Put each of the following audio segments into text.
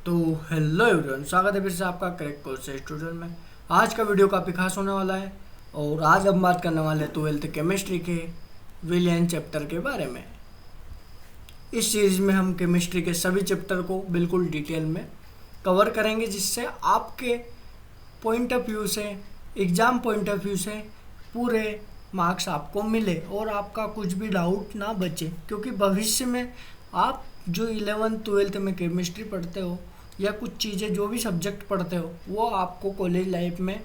तो hello everyone, स्वागत है फिर से आपका करेक्ट कोर्स स्टूडेंट में। आज का वीडियो काफ़ी खास होने वाला है और आज हम बात करने वाले हैं 12th केमिस्ट्री के विलियन चैप्टर के बारे में। इस सीरीज में हम केमिस्ट्री के सभी चैप्टर को बिल्कुल डिटेल में कवर करेंगे, जिससे आपके पॉइंट ऑफ व्यू से, एग्ज़ाम पॉइंट ऑफ व्यू से पूरे मार्क्स आपको मिले और आपका कुछ भी डाउट ना बचे। क्योंकि भविष्य में आप जो 11th 12th में केमिस्ट्री पढ़ते हो या कुछ चीज़ें जो भी सब्जेक्ट पढ़ते हो, वो आपको कॉलेज लाइफ में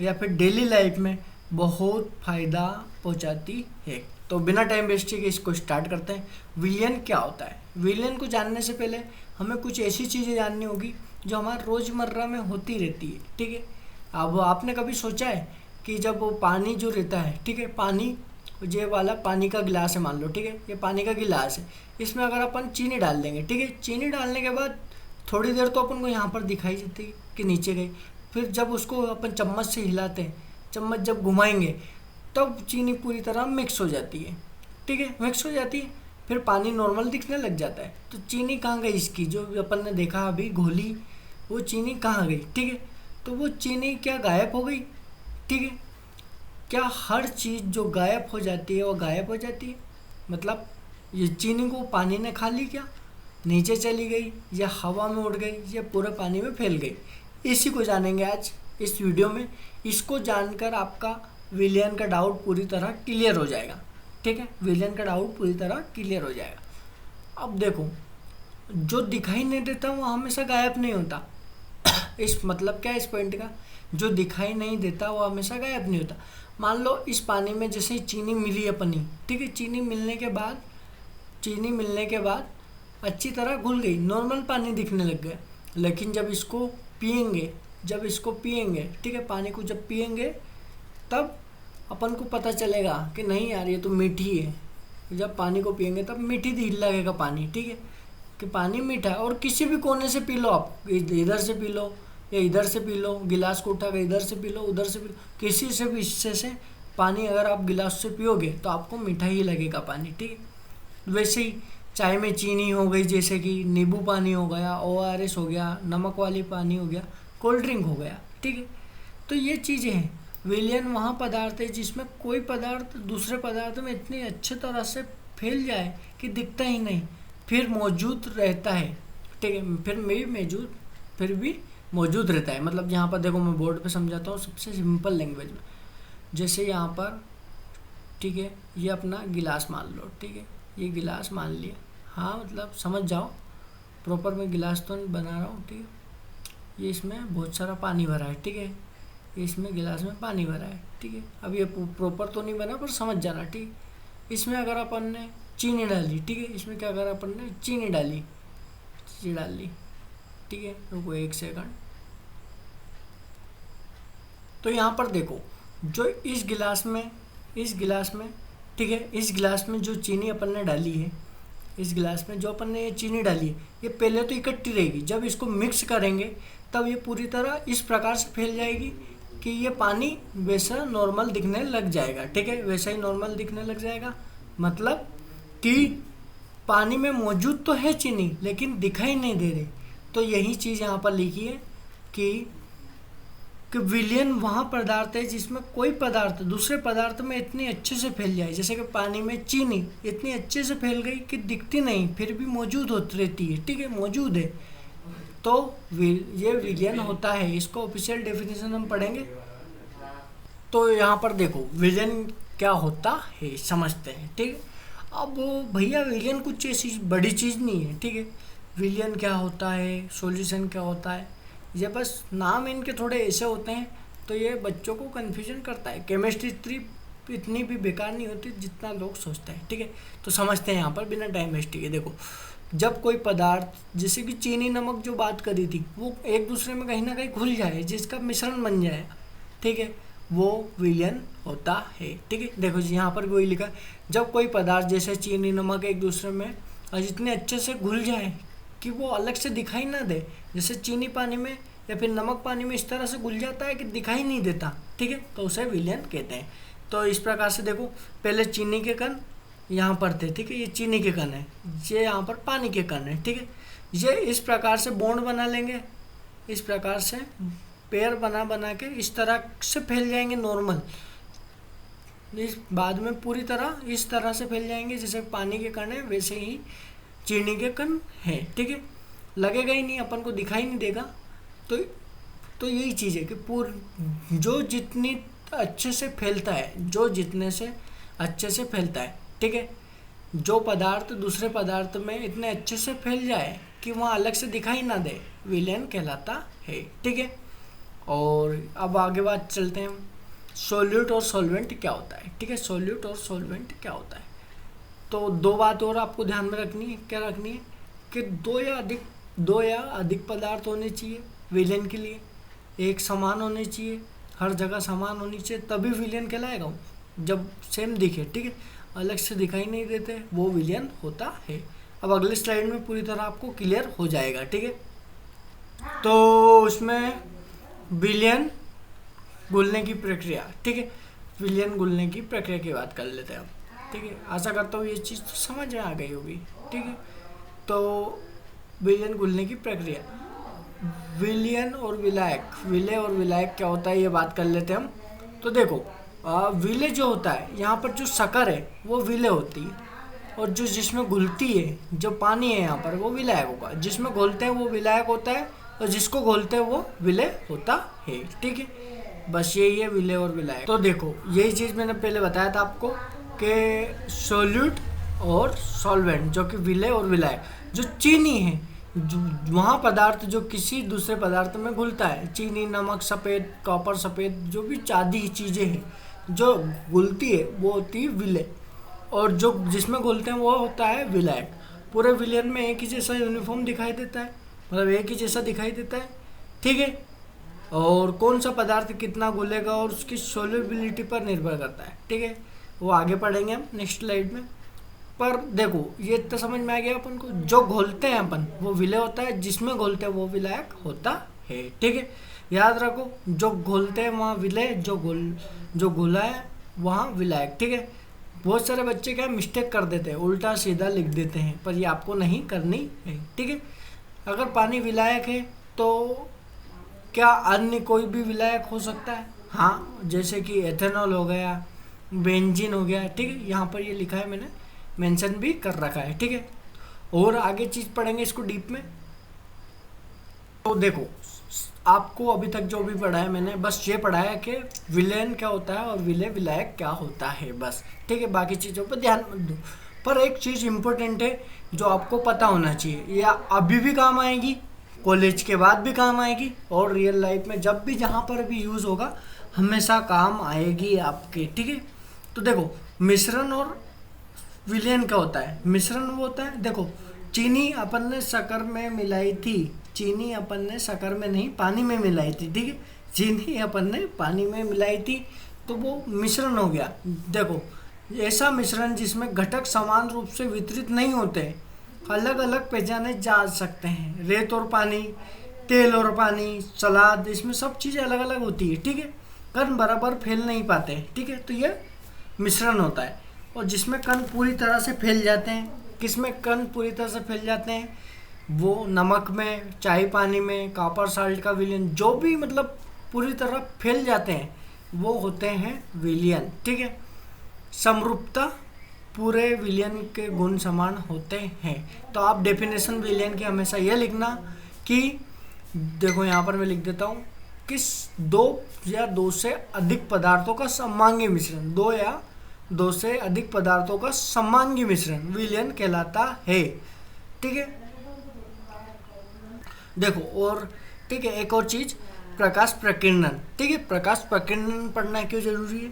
या फिर डेली लाइफ में बहुत फ़ायदा पहुंचाती है। तो बिना टाइम वेस्ट के इसको स्टार्ट करते हैं। विलियन क्या होता है? विलियन को जानने से पहले हमें कुछ ऐसी चीज़ें जाननी होगी जो हमारे रोज़मर्रा में होती रहती है। ठीक है, अब आपने कभी सोचा है कि जब वो पानी जो रहता है, ठीक है, पानी ये वाला पानी का गिलास है, मान लो, ठीक है, ये पानी का गिलास है, इसमें अगर अपन चीनी डाल देंगे, ठीक है, चीनी डालने के बाद थोड़ी देर तो अपन को यहाँ पर दिखाई देती है कि नीचे गई। फिर जब उसको अपन चम्मच से हिलाते हैं, चम्मच जब घुमाएंगे तब चीनी पूरी तरह मिक्स हो जाती है। ठीक है, मिक्स हो जाती है, फिर पानी नॉर्मल दिखने लग जाता है। तो चीनी कहाँ गई इसकी, जो अपन ने देखा अभी घोली, वो चीनी कहाँ गई? ठीक है, तो वो चीनी क्या गायब हो गई? ठीक है, क्या हर चीज़ जो गायब हो जाती है वो गायब हो जाती है? मतलब ये चीनी को पानी ने खा ली क्या, नीचे चली गई, या हवा में उड़ गई, या पूरे पानी में फैल गई? इसी को जानेंगे आज इस वीडियो में। इसको जानकर आपका विलियन का डाउट पूरी तरह क्लियर हो जाएगा। ठीक है, विलियन का डाउट पूरी तरह क्लियर हो जाएगा। अब देखो, जो दिखाई नहीं देता वो हमेशा गायब नहीं होता। इस मतलब क्या है इस पॉइंट का? जो दिखाई नहीं देता वो हमेशा गायब नहीं होता। मान लो इस पानी में जैसे चीनी मिली अपनी, ठीक है, चीनी मिलने के बाद अच्छी तरह घुल गई, नॉर्मल पानी दिखने लग गया। लेकिन जब इसको पिएंगे, ठीक है, पानी को जब पिएंगे तब अपन को पता चलेगा कि नहीं यार, ये तो मीठी है। जब पानी को पिएंगे तब मीठी दिल लगेगा पानी। ठीक है, कि पानी मीठा है। और किसी भी कोने से पी लो आप, इधर से पी लो या इधर से पी लो, गिलास को उठा कर इधर से पी लो, उधर से पी लो, किसी से भी हिस्से से पानी अगर आप गिलास से पियोगे तो आपको मीठा ही लगेगा पानी। ठीक है, वैसे ही चाय में चीनी हो गई, जैसे कि नींबू पानी हो गया, ORS हो गया, नमक वाली पानी हो गया, कोल्ड ड्रिंक हो गया। ठीक है, तो ये चीज़ें हैं। विलियन वहाँ पदार्थ है जिसमें कोई पदार्थ दूसरे पदार्थ में इतनी अच्छी तरह से फैल जाए कि दिखता ही नहीं, फिर मौजूद रहता है। ठीक है, फिर भी मौजूद रहता है। मतलब यहाँ पर देखो, मैं बोर्ड पे समझाता हूँ सबसे सिंपल लैंग्वेज में। जैसे यहाँ पर, ठीक है, ये अपना गिलास मान लो, ठीक है, ये गिलास मान लिया। हाँ, मतलब समझ जाओ, प्रॉपर मैं गिलास तो बना रहा हूँ। ठीक है, ये इसमें बहुत सारा पानी भरा है। ठीक है, ये इसमें गिलास में पानी भरा है। ठीक है, अब ये प्रॉपर तो नहीं बना पर समझ जाना। ठीक है, इसमें अगर अपन ने चीनी डाली, ठीक है, इसमें क्या करा अपन ने, चीनी डाल ली। ठीक है, रुको एक सेकंड। तो यहाँ पर देखो, जो इस गिलास में, ठीक है, इस गिलास में जो चीनी अपन ने डाली है, इस गिलास में जो अपन ने ये चीनी डाली है, ये पहले तो इकट्ठी रहेगी। जब इसको मिक्स करेंगे तब ये पूरी तरह इस प्रकार से फैल जाएगी कि ये पानी वैसा नॉर्मल दिखने लग जाएगा। ठीक है, वैसा ही नॉर्मल दिखने लग जाएगा। मतलब कि पानी में मौजूद तो है चीनी, लेकिन दिखाई नहीं दे रही। तो यही चीज़ यहाँ पर लिखी है कि विलियन वहाँ पदार्थ है जिसमें कोई पदार्थ दूसरे पदार्थ में इतनी अच्छे से फैल जाए, जैसे कि पानी में चीनी इतनी अच्छे से फैल गई कि दिखती नहीं, फिर भी मौजूद होती रहती है। ठीक है, मौजूद है, तो ये विलियन होता है। इसको ऑफिशियल डेफिनेशन हम पढ़ेंगे। तो यहाँ पर देखो, विलियन क्या होता है समझते हैं। ठीक है, अब भैया विलियन कुछ ऐसी बड़ी चीज़ नहीं है। ठीक है, विलियन क्या होता है, सॉल्यूशन क्या होता है, ये बस नाम इनके थोड़े ऐसे होते हैं, तो ये बच्चों को कन्फ्यूजन करता है। केमिस्ट्री इतनी भी बेकार नहीं होती जितना लोग सोचते हैं। ठीक है, तो समझते हैं यहाँ पर बिना टाइम वेस्ट के। देखो, जब कोई पदार्थ, जैसे कि चीनी नमक जो बात करी थी, वो एक दूसरे में कहीं ना कहीं घुल जाए, जिसका मिश्रण बन जाए, ठीक है, वो विलियन होता है। ठीक है, देखो जी, यहाँ पर भी वही लिखा है, जब कोई पदार्थ जैसे चीनी नमक एक दूसरे में जितने अच्छे से घुल जाए कि वो अलग से दिखाई ना दे, जैसे चीनी पानी में या फिर नमक पानी में इस तरह से घुल जाता है कि दिखाई नहीं देता। ठीक है, तो उसे विलियन कहते हैं। तो इस प्रकार से देखो, पहले चीनी के कण यहाँ पर थे, ठीक है, ये चीनी के कण है, ये यहाँ पर पानी के कण है। ठीक है, ये इस प्रकार से बॉन्ड बना लेंगे, इस प्रकार से पेयर बना बना के इस तरह से फैल जाएंगे नॉर्मल, इस बाद में पूरी तरह इस तरह से फैल जाएंगे जैसे पानी के कण है, वैसे ही चीनी के कण है। ठीक है, लगेगा ही नहीं, अपन को दिखाई नहीं देगा। तो यही चीज़ है कि जो जितनी अच्छे से फैलता है, जो जितने से अच्छे से फैलता है, ठीक है, जो पदार्थ दूसरे पदार्थ में इतने अच्छे से फैल जाए कि वहाँ अलग से दिखाई ना दे, विलयन कहलाता है। ठीक है, और अब आगे बात चलते हैं, सॉल्यूट और सॉल्वेंट क्या होता है। ठीक है, सॉल्यूट और सॉल्वेंट क्या होता है। तो दो बात और आपको ध्यान में रखनी है। क्या रखनी है कि दो या अधिक पदार्थ होने चाहिए विलयन के लिए, एक समान होने चाहिए, हर जगह समान होनी चाहिए, तभी विलयन कहलाएगा वो। जब सेम दिखे, ठीक है, अलग से दिखाई नहीं देते, वो विलयन होता है। अब अगले स्लाइड में पूरी तरह आपको क्लियर हो जाएगा। ठीक है, तो उसमें विलयन घुलने की प्रक्रिया, ठीक है, विलयन घुलने की प्रक्रिया की बात कर लेते हैं अब। ठीक है, आशा करता हूँ ये चीज़ तो समझ में आ गई होगी। ठीक है, तो विलयन घुलने की प्रक्रिया, विलयन और विलायक, विलय और विलायक क्या होता है ये बात कर लेते हैं हम। तो देखो, विलय जो होता है, यहाँ पर जो शक्कर है वो विलय होती है, और जो जिसमें घुलती है, जो पानी है यहाँ पर, वो विलायक होगा। जिसमें घोलते हैं वो विलायक होता है, और जिसको घोलते हैं वो विलय होता है। ठीक है, बस यही है विलय और विलायक। तो देखो, यही चीज़ मैंने पहले बताया था आपको कि सॉल्यूट और सॉल्वेंट, जो कि विलय और विलायक, जो चीनी है, जो वहाँ पदार्थ जो किसी दूसरे पदार्थ में घुलता है, चीनी, नमक, सफ़ेद, कॉपर सफ़ेद, जो भी चांदी चीज़ें हैं जो घुलती है, वो होती है विलय, और जो जिसमें घुलते हैं वो होता है विलायक। पूरे विलयन में एक ही जैसा यूनिफॉर्म दिखाई देता है, मतलब एक ही जैसा दिखाई देता है। ठीक है, और कौन सा पदार्थ कितना घुलेगा और उसकी सोल्यूबिलिटी पर निर्भर करता है। ठीक है, वो आगे पढ़ेंगे हम नेक्स्ट स्लाइड में। पर देखो, ये तो समझ में आ गया अपन को, जो घोलते हैं अपन वो विलय होता है, जिसमें घोलते हैं वो विलायक होता है। ठीक है, याद रखो, जो घोलते हैं वहाँ विलय, जो घुला है वहाँ विलायक। ठीक है, बहुत सारे बच्चे क्या मिस्टेक कर देते हैं, उल्टा सीधा लिख देते हैं, पर ये आपको नहीं करनी है। ठीक है, अगर पानी विलायक है तो क्या अन्य कोई भी विलायक हो सकता है? हाँ, जैसे कि एथेनॉल हो गया, बेंजीन हो गया। ठीक है, यहाँ पर ये लिखा है, मैंने मेंशन भी कर रखा है। ठीक है, और आगे चीज़ पढ़ेंगे इसको डीप में। तो देखो, आपको अभी तक जो भी पढ़ा है मैंने, बस ये पढ़ा है कि विलयन क्या होता है और विलय विलायक क्या होता है, बस। ठीक है, बाकी चीज़ों पर ध्यान मत दो। पर एक चीज़ इम्पोर्टेंट है जो आपको पता होना चाहिए, या अभी भी काम आएगी, कॉलेज के बाद भी काम आएगी, और रियल लाइफ में जब भी जहाँ पर भी यूज़ होगा हमेशा काम आएगी आपके। ठीक है, तो देखो, मिश्रण और विलयन क्या होता है। मिश्रण वो होता है, देखो, चीनी अपन ने शक्कर में मिलाई थी, चीनी अपन ने शक्कर में नहीं, पानी में मिलाई थी। ठीक है, चीनी अपन ने पानी में मिलाई थी, तो वो मिश्रण हो गया। देखो, ऐसा मिश्रण जिसमें घटक समान रूप से वितरित नहीं होते, अलग अलग पहचाने जा सकते हैं। रेत और पानी, तेल और पानी, सलाद, इसमें सब चीज़ें अलग अलग होती है। ठीक है, कण बराबर फैल नहीं पाते। ठीक है, तो ये मिश्रण होता है। और जिसमें कण पूरी तरह से फैल जाते हैं, किसमें कण पूरी तरह से फैल जाते हैं, वो नमक में, चाय पानी में, कॉपर साल्ट का विलयन, जो भी मतलब पूरी तरह फैल जाते हैं वो होते हैं विलयन। ठीक है, समरूपता, पूरे विलयन के गुण समान होते हैं। तो आप डेफिनेशन विलयन की हमेशा यह लिखना कि, देखो यहाँ पर मैं लिख देता हूँ, किस दो या दो से अधिक पदार्थों का समांगी मिश्रण, दो या दो से अधिक पदार्थों का समांगी मिश्रण विलयन कहलाता है। ठीक है, देखो, और ठीक है, एक और चीज, प्रकाश प्रकीर्णन। ठीक है, प्रकाश प्रकीर्णन पढ़ना क्यों जरूरी है,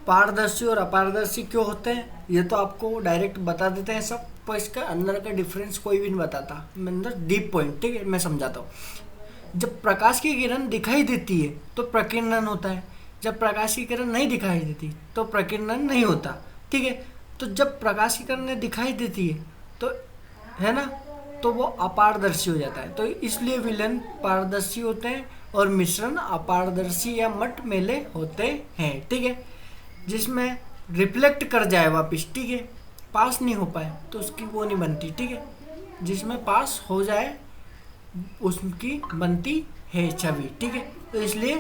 पारदर्शी और अपारदर्शी क्यों होते हैं, ये तो आपको डायरेक्ट बता देते हैं सब, पर इसका अंदर का डिफरेंस कोई भी नहीं बताता, मतलब डीप पॉइंट। ठीक है, मैं समझाता हूँ। जब प्रकाश की किरण दिखाई देती है तो प्रकीर्णन होता है, जब प्रकाश की किरण नहीं दिखाई देती तो प्रकीर्णन नहीं होता। ठीक है, तो जब प्रकाश की किरण दिखाई देती है तो, है ना, तो वो अपारदर्शी हो जाता है। तो इसलिए विलयन पारदर्शी होते हैं और मिश्रण अपारदर्शी या मटमैले होते हैं। ठीक है, जिसमें रिफ्लेक्ट कर जाए वापस, ठीक है, पास नहीं हो पाए तो उसकी वो नहीं बनती। ठीक है, जिसमें पास हो जाए उसकी बनती है छवि। ठीक है, तो इसलिए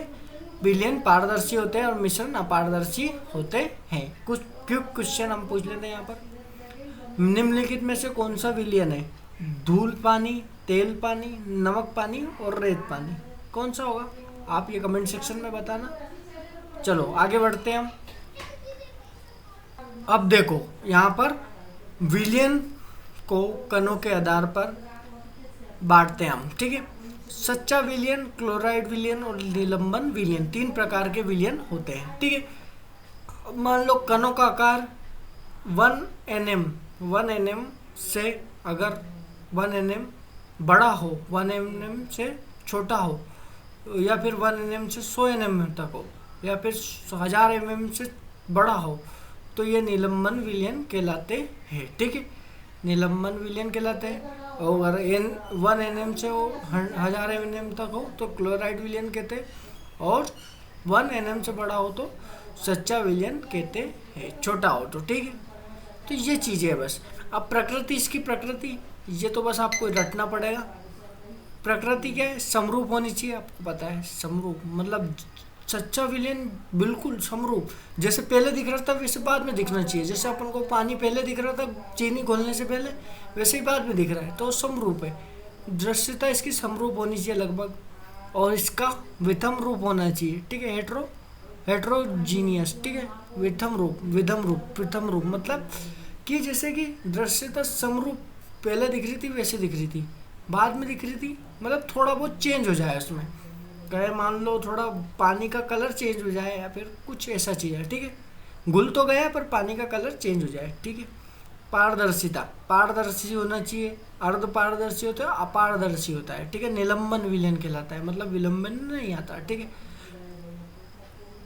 विलयन पारदर्शी होते हैं और मिश्रण अपारदर्शी होते हैं। कुछ क्वेश्चन हम पूछ लेते हैं यहाँ पर। निम्नलिखित में से कौन सा विलयन है? धूल पानी, तेल पानी, नमक पानी और रेत पानी, कौन सा होगा? आप ये कमेंट सेक्शन में बताना। चलो आगे बढ़ते हैं हम। अब देखो यहाँ पर विलयन को कणों के आधार पर बांटते हैं हम। ठीक है, सच्चा विलयन, क्लोराइड विलयन और निलंबन विलयन, 3 प्रकार के विलयन होते हैं। ठीक है, मान लो कणों का आकार 1 nm से, अगर 1 nm बड़ा हो, 1 nm से छोटा हो, या फिर 1 nm से 100 nm तक हो, या फिर 1000 mm से बड़ा हो, तो ये निलंबन विलयन कहलाते हैं। ठीक है, निलंबन विलयन कहलाते हैं। और अगर 1 nm से हो, 1000 mm तक हो, तो क्लोराइड विलयन कहते हैं। और 1 nm से बड़ा हो तो सच्चा विलयन कहते हैं, छोटा हो तो। ठीक है, तो ये चीज़ें है बस। अब प्रकृति, इसकी प्रकृति ये तो बस आपको रटना पड़ेगा। प्रकृति क्या है? समरूप होनी चाहिए, आपको पता है समरूप मतलब सच्चा विलयन बिल्कुल समरूप, जैसे पहले दिख रहा था वैसे बाद में दिखना चाहिए। जैसे अपन को पानी पहले दिख रहा था चीनी घोलने से पहले, वैसे ही बाद में दिख रहा है, तो समरूप है। दृश्यता इसकी समरूप होनी चाहिए लगभग, और इसका विषम रूप होना चाहिए। ठीक है, हेट्रोजीनियस। ठीक है, विषम रूप मतलब कि जैसे कि दृश्यता समरूप पहले दिख रही थी वैसे दिख रही थी, बाद में दिख रही थी, मतलब थोड़ा बहुत चेंज हो जाए उसमें, कहे मान लो थोड़ा पानी का कलर चेंज हो जाए या फिर कुछ ऐसा चीज़ है। ठीक है, घुल तो गया पर पानी का कलर चेंज हो जाए। ठीक है, पारदर्शिता, पारदर्शी होना चाहिए, अर्ध पारदर्शी होता है, अपारदर्शी होता है। ठीक है, निलंबन विलयन कहलाता है, मतलब विलंबन नहीं आता। ठीक है,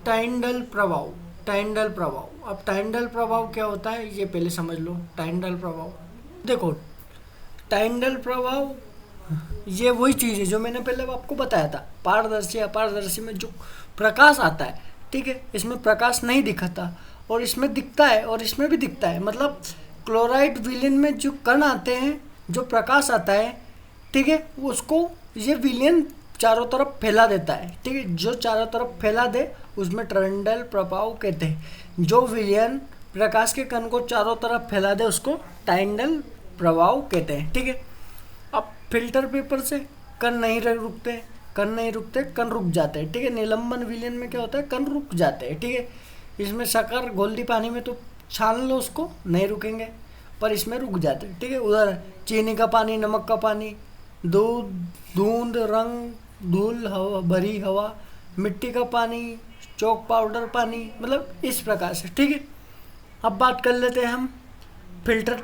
टाइंडल प्रभाव, अब टाइंडल प्रभाव क्या होता है ये पहले समझ लो। टाइंडल प्रभाव देखो, टाइंडल प्रभाव ये वही चीज़ है जो मैंने पहले आपको बताया था, पारदर्शी अपारदर्शी में जो प्रकाश आता है। ठीक है, इसमें प्रकाश नहीं दिखता और इसमें दिखता है और इसमें भी दिखता है। मतलब क्लोराइड विलयन में जो कण आते हैं, जो प्रकाश आता है, ठीक है, उसको ये विलयन चारों तरफ फैला देता है। ठीक है, जो चारों तरफ फैला दे उसमें टाइंडल प्रभाव कहते हैं। जो विलयन प्रकाश के कण को चारों तरफ फैला दे उसको टाइंडल प्रभाव कहते हैं। ठीक है, अब फिल्टर पेपर से कण नहीं रुकते, कण रुक जाते हैं। ठीक है, निलंबन विलयन में क्या होता है, कण रुक जाते हैं। ठीक है, इसमें शक्कर घोल दी पानी में तो छान लो उसको, नहीं रुकेंगे, पर इसमें रुक जाते हैं। ठीक है, उधर चीनी का पानी, नमक का पानी, दूध, धुंध, रंग, धूल, हवा, भरी हवा, मिट्टी का पानी, चौक पाउडर पानी, मतलब इस प्रकार से। ठीक है, अब बात कर लेते हैं हम फिल्टर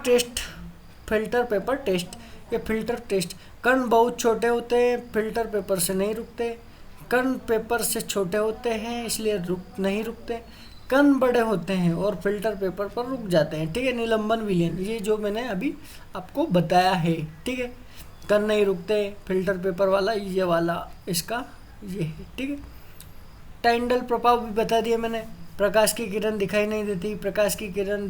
पेपर टेस्ट। ये फिल्टर टेस्ट, कण बहुत छोटे होते हैं, फिल्टर पेपर से नहीं रुकते। कण पेपर से छोटे होते हैं इसलिए नहीं रुकते। कण बड़े होते हैं और फिल्टर पेपर पर रुक जाते हैं। ठीक है, निलंबन विलयन ये जो मैंने अभी आपको बताया है। ठीक है, कण नहीं रुकते, फिल्टर पेपर वाला ये वाला इसका ये है। ठीक है, टाइंडल प्रभाव भी बता दिया मैंने, प्रकाश की किरण दिखाई नहीं देती, प्रकाश की किरण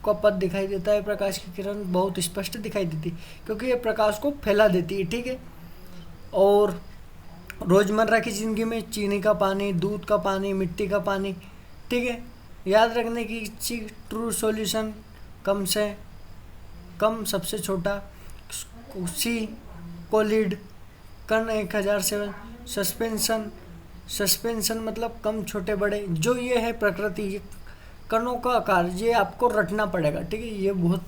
का पथ दिखाई देता है, प्रकाश की किरण बहुत स्पष्ट दिखाई देती क्योंकि ये प्रकाश को फैला देती है। ठीक है, और रोज़मर्रा की ज़िंदगी में चीनी का पानी, दूध का पानी, मिट्टी का पानी, ठीक है, याद रखने की चीज, ट्रू सॉल्यूशन कम से कम सबसे छोटा, सी कोलिड, कण 1007, सस्पेंशन मतलब कम छोटे बड़े, जो ये है प्रकृति, ये कणों का आकार, ये आपको रटना पड़ेगा। ठीक है, ये बहुत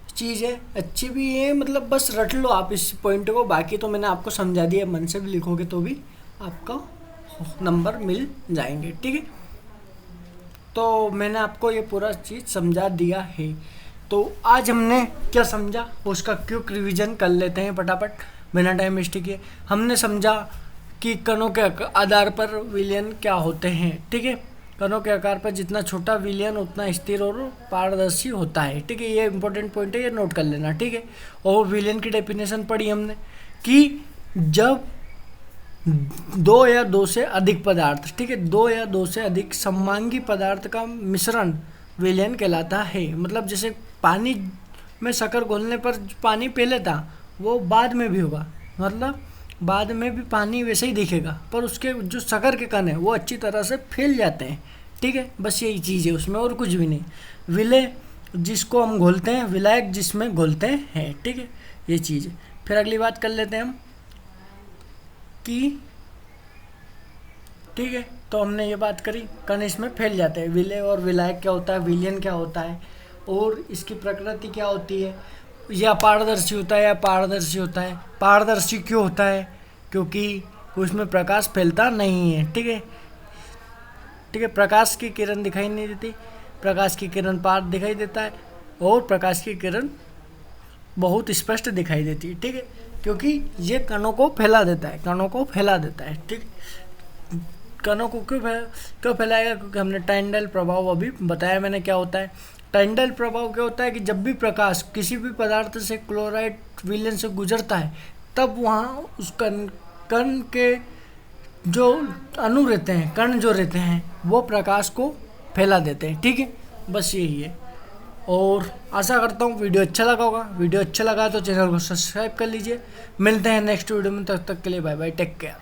चीज़ है, अच्छी भी है, मतलब बस रट लो आप इस पॉइंट को। बाकी तो मैंने आपको समझा दिया, मन से भी लिखोगे तो भी आपका नंबर मिल जाएंगे। ठीक है, तो मैंने आपको ये पूरा चीज़ समझा दिया है। तो आज हमने क्या समझा उसका क्विक रिवीजन कर लेते हैं फटाफट बिना टाइम वेस्ट किए। हमने समझा कि कणों के आधार पर विलयन क्या होते हैं। ठीक है, कणों के आकार पर जितना छोटा विलयन उतना स्थिर और पारदर्शी होता है। ठीक है, ये इंपॉर्टेंट पॉइंट है, ये नोट कर लेना। ठीक है, और विलयन की डेफिनेशन पढ़ी हमने कि जब 2 या 2 से अधिक पदार्थ, ठीक है, 2 या 2 से अधिक सममांगी पदार्थ का मिश्रण विलयन कहलाता है। मतलब जैसे पानी में शक्कर घोलने पर पानी पहले था वो बाद में भी होगा, मतलब बाद में भी पानी वैसे ही दिखेगा, पर उसके जो शक्कर के कण है वो अच्छी तरह से फैल जाते हैं। ठीक है, बस यही चीज़ है उसमें, और कुछ भी नहीं। विलय जिसको हम घोलते हैं, विलायक जिसमें घोलते हैं। ठीक है, ये चीज़ है। फिर अगली बात कर लेते हैं हम कि ठीक है, तो हमने ये बात करी कण इसमें फैल जाते हैं। विलय और विलायक क्या होता है, विलयन क्या होता है, और इसकी प्रकृति क्या होती है। या पारदर्शी होता है या पारदर्शी होता है। पारदर्शी क्यों होता है, क्योंकि उसमें प्रकाश फैलता नहीं है। ठीक है, ठीक है, प्रकाश की किरण दिखाई नहीं देती, प्रकाश की किरण पार दिखाई देता है, और प्रकाश की किरण बहुत स्पष्ट दिखाई देती है। ठीक है, क्योंकि ये कणों को फैला देता है, कणों को फैला देता है। ठीक, कणों को क्यों फैलाएगा, क्योंकि हमने टाइंडल प्रभाव अभी बताया मैंने क्या होता है। टाइंडल प्रभाव क्या होता है कि जब भी प्रकाश किसी भी पदार्थ से क्लोराइड विलयन से गुजरता है, तब वहाँ उस कण के जो अणु रहते हैं, कण जो रहते हैं, वो प्रकाश को फैला देते हैं। ठीक है, बस यही है। और आशा करता हूँ वीडियो अच्छा लगा होगा। वीडियो अच्छा लगा तो चैनल को सब्सक्राइब कर लीजिए। मिलते हैं नेक्स्ट वीडियो में, तब तक के लिए बाय बाय, टेक केयर।